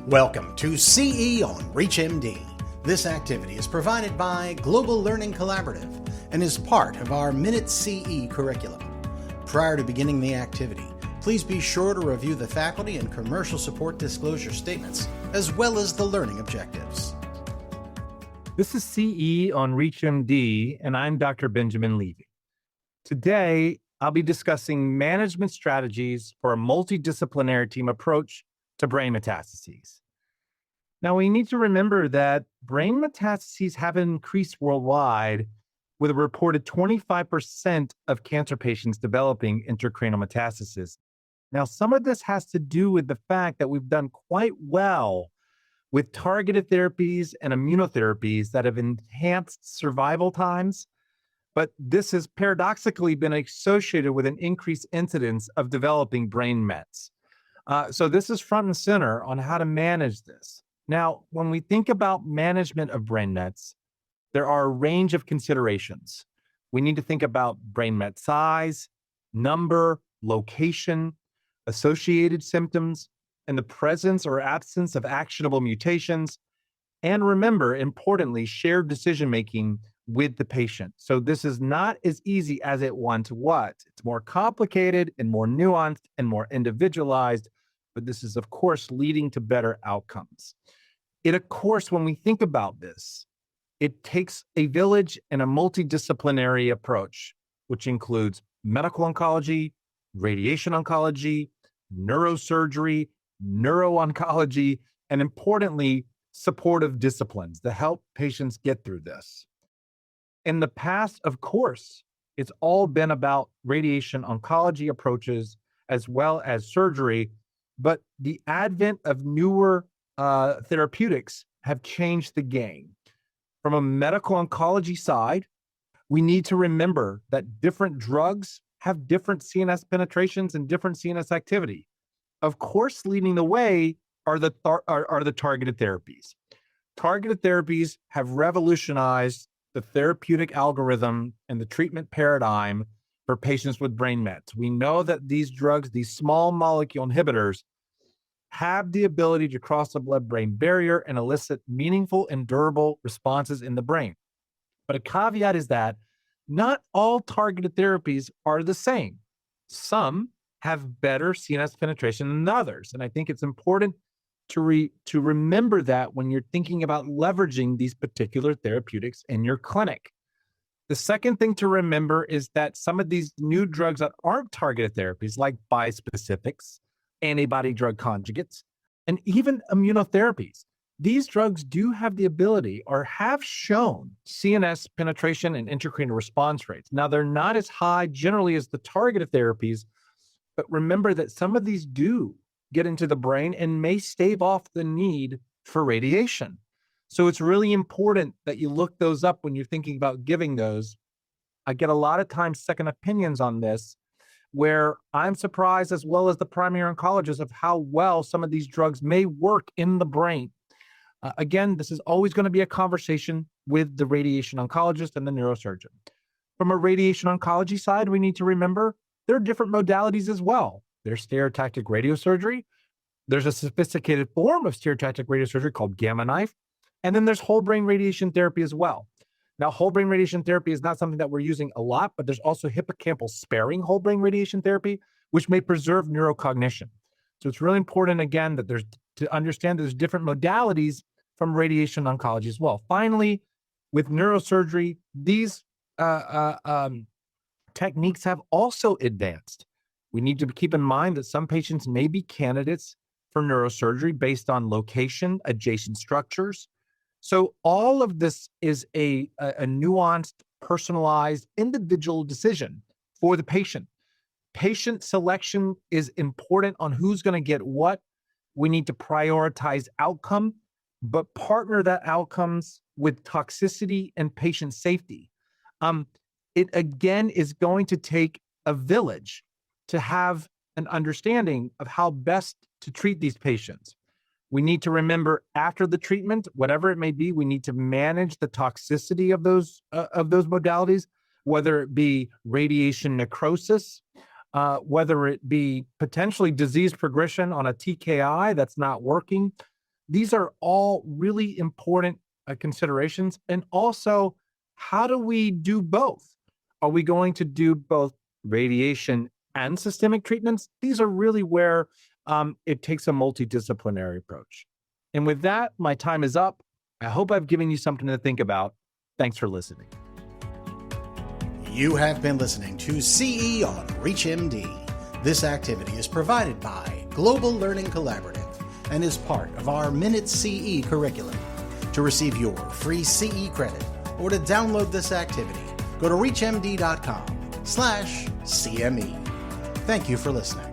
Welcome to CE on ReachMD. This activity is provided by Global Learning Collaborative and is part of our Minute CE curriculum. Prior to beginning the activity, please be sure to review the faculty and commercial support disclosure statements, as well as the learning objectives. This is CE on ReachMD, and I'm Dr. Benjamin Levy. Today, I'll be discussing management strategies for a multidisciplinary team approach to brain metastases. Now, we need to remember that brain metastases have increased worldwide, with a reported 25% of cancer patients developing intracranial metastases. Now, some of this has to do with the fact that we've done quite well with targeted therapies and immunotherapies that have enhanced survival times, but this has paradoxically been associated with an increased incidence of developing brain mets. So this is front and center on how to manage this. Now, when we think about management of brain mets, there are a range of considerations. We need to think about brain met size, number, location, associated symptoms, and the presence or absence of actionable mutations. And remember, importantly, shared decision-making with the patient. So this is not as easy as it once was. It's more complicated and more nuanced and more individualized, but this is, of course, leading to better outcomes. Of course, when we think about this, it takes a village and a multidisciplinary approach, which includes medical oncology, radiation oncology, neurosurgery, neuro-oncology, and importantly, supportive disciplines to help patients get through this. In the past, of course, it's all been about radiation oncology approaches as well as surgery, but the advent of newer therapeutics have changed the game. From a medical oncology side, we need to remember that different drugs have different CNS penetrations and different CNS activity. Of course, leading the way are the targeted therapies. Targeted therapies have revolutionized the therapeutic algorithm and the treatment paradigm for patients with brain mets. We know that these drugs, these small molecule inhibitors, have the ability to cross the blood-brain barrier and elicit meaningful and durable responses in the brain. But a caveat is that not all targeted therapies are the same. Some have better CNS penetration than others. And I think it's important to remember that when you're thinking about leveraging these particular therapeutics in your clinic. The second thing to remember is that some of these new drugs that aren't targeted therapies, like bispecifics, antibody drug conjugates, and even immunotherapies, these drugs do have the ability or have shown CNS penetration and intracranial response rates. Now, they're not as high generally as the targeted therapies, but remember that some of these do get into the brain and may stave off the need for radiation. So it's really important that you look those up when you're thinking about giving those. I get a lot of times second opinions on this, where I'm surprised, as well as the primary oncologist, of how well some of these drugs may work in the brain. Again, this is always going to be a conversation with the radiation oncologist and the neurosurgeon. From a radiation oncology side, we need to remember there are different modalities as well. There's stereotactic radiosurgery. There's a sophisticated form of stereotactic radiosurgery called gamma knife. And then there's whole brain radiation therapy as well. Now, whole brain radiation therapy is not something that we're using a lot, but there's also hippocampal sparing whole brain radiation therapy, which may preserve neurocognition. So it's really important, again, that to understand there's different modalities from radiation oncology as well. Finally, with neurosurgery, these techniques have also advanced. We need to keep in mind that some patients may be candidates for neurosurgery based on location, adjacent structures. So all of this is a nuanced, personalized, individual decision for the patient. Patient selection is important on who's going to get what. We need to prioritize outcome, but partner that outcomes with toxicity and patient safety. It again is going to take a village to have an understanding of how best to treat these patients. We need to remember after the treatment, whatever it may be, we need to manage the toxicity of those modalities, whether it be radiation necrosis, whether it be potentially disease progression on a TKI that's not working. These are all really important considerations. And also, how do we do both? Are we going to do both radiation and systemic treatments? These are really where it takes a multidisciplinary approach. And with that, my time is up. I hope I've given you something to think about. Thanks for listening. You have been listening to CE on ReachMD. This activity is provided by Global Learning Collaborative and is part of our Minute CE curriculum. To receive your free CE credit or to download this activity, go to reachmd.com/CME. Thank you for listening.